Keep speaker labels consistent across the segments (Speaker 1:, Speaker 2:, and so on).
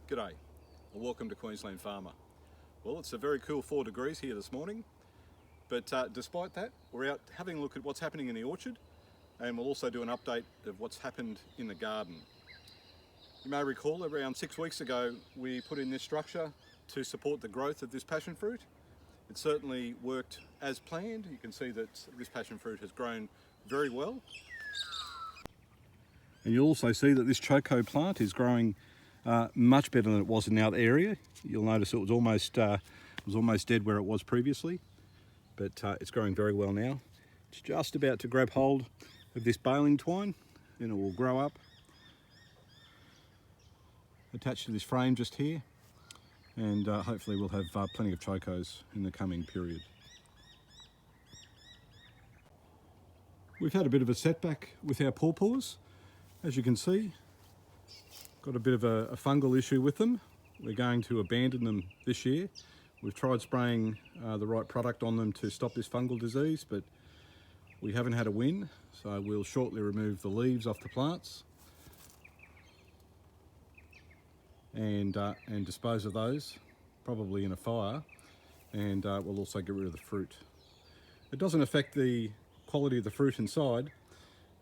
Speaker 1: G'day and welcome to Queensland Farmer. Well, it's a very cool 4 degrees here this morning, but despite that, we're out having a look at what's happening in the orchard, and we'll also do an update of what's happened in the garden. You may recall around 6 weeks ago we put in this structure to support the growth of this passion fruit. It certainly worked as planned. You can see that this passion fruit has grown very well. And you'll also see that this choco plant is growing much better than it was in the other area. You'll notice it was almost dead where it was previously, but it's growing very well now. It's just about to grab hold of this baling twine, then it will grow up, attached to this frame just here, and hopefully we'll have plenty of chocos in the coming period. We've had a bit of a setback with our pawpaws. As you can see, got a bit of a fungal issue with them. We're going to abandon them this year. We've tried spraying the right product on them to stop this fungal disease, but we haven't had a win, so we'll shortly remove the leaves off the plants and dispose of those, probably in a fire, and we'll also get rid of the fruit. It doesn't affect the quality of the fruit inside,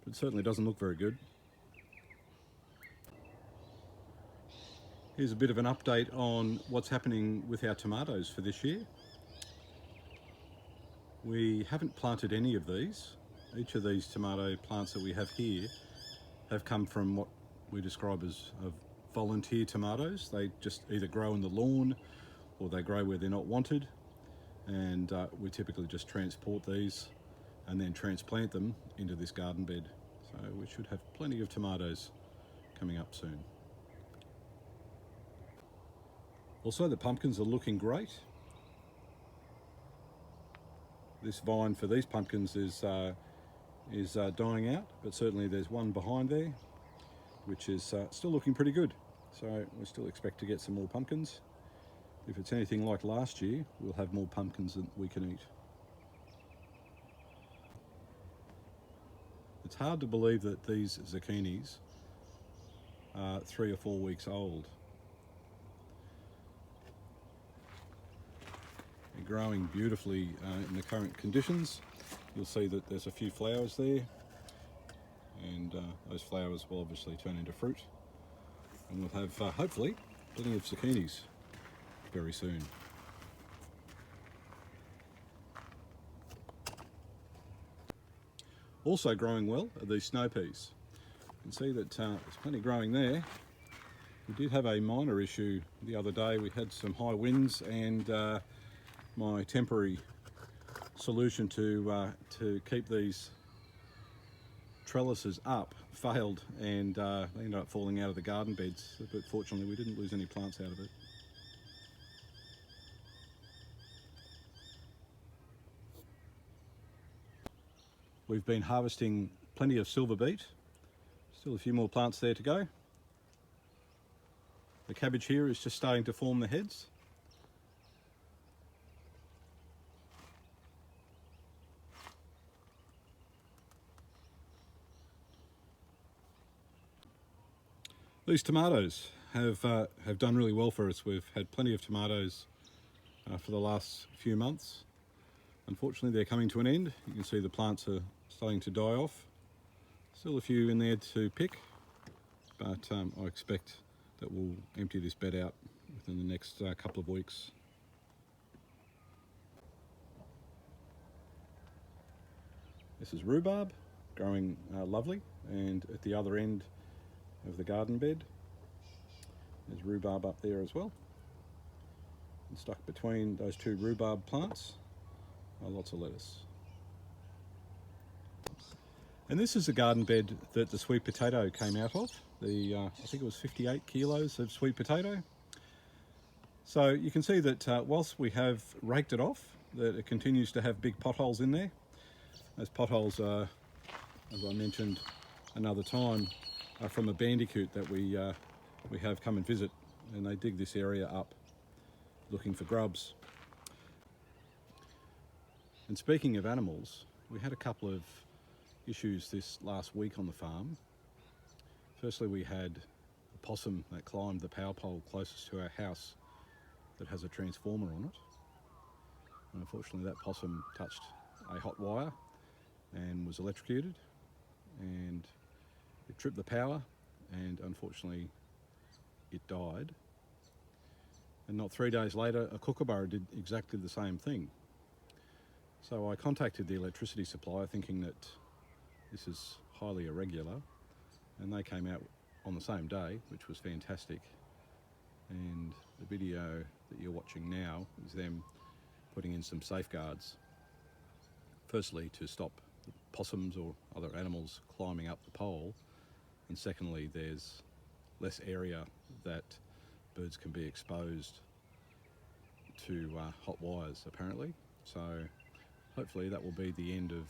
Speaker 1: but it certainly doesn't look very good. Here's a bit of an update on what's happening with our tomatoes for this year. We haven't planted any of these. Each of these tomato plants that we have here have come from what we describe as volunteer tomatoes. They just either grow in the lawn or they grow where they're not wanted, and we typically just transport these and then transplant them into this garden bed. So we should have plenty of tomatoes coming up soon. Also, the pumpkins are looking great. This vine for these pumpkins is dying out, but certainly there's one behind there which is still looking pretty good. So we still expect to get some more pumpkins. If it's anything like last year, we'll have more pumpkins than we can eat. It's hard to believe that these zucchinis are 3 or 4 weeks old. They're growing beautifully in the current conditions. You'll see that there's a few flowers there, and those flowers will obviously turn into fruit, and we'll have hopefully plenty of zucchinis very soon. Also growing well are these snow peas. You can see that there's plenty growing there. We did have a minor issue the other day. We had some high winds, and my temporary solution to keep these trellises up failed, and they ended up falling out of the garden beds, but fortunately we didn't lose any plants out of it. We've been harvesting plenty of silver beet. Still a few more plants there to go. The cabbage here is just starting to form the heads. These tomatoes have done really well for us. We've had plenty of tomatoes for the last few months. Unfortunately, they're coming to an end. You can see the plants are starting to die off. Still a few in there to pick, but I expect that we'll empty this bed out within the next couple of weeks. This is rhubarb, growing lovely, and at the other end of the garden bed there's rhubarb up there as well, and stuck between those two rhubarb plants are lots of lettuce. And this is the garden bed that the sweet potato came out of. I think it was 58 kilos of sweet potato. So you can see that whilst we have raked it off, that it continues to have big potholes in there. Those potholes are, as I mentioned another time, from a bandicoot that we have come and visit, and they dig this area up looking for grubs. And speaking of animals, we had a couple of issues this last week on the farm. Firstly, we had a possum that climbed the power pole closest to our house that has a transformer on it. And unfortunately that possum touched a hot wire and was electrocuted, and it tripped the power, and unfortunately it died. And not 3 days later, a kookaburra did exactly the same thing. So I contacted the electricity supplier thinking that this is highly irregular, and they came out on the same day, which was fantastic. And the video that you're watching now is them putting in some safeguards. Firstly, to stop the possums or other animals climbing up the pole, and secondly, there's less area that birds can be exposed to hot wires apparently. So hopefully that will be the end of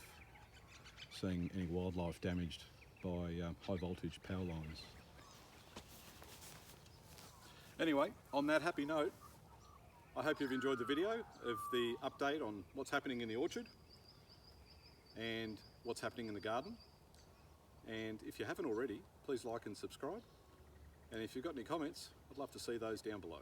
Speaker 1: seeing any wildlife damaged by high voltage power lines. Anyway, on that happy note, I hope you've enjoyed the video of the update on what's happening in the orchard and what's happening in the garden. And if you haven't already, please like and subscribe. And if you've got any comments, I'd love to see those down below.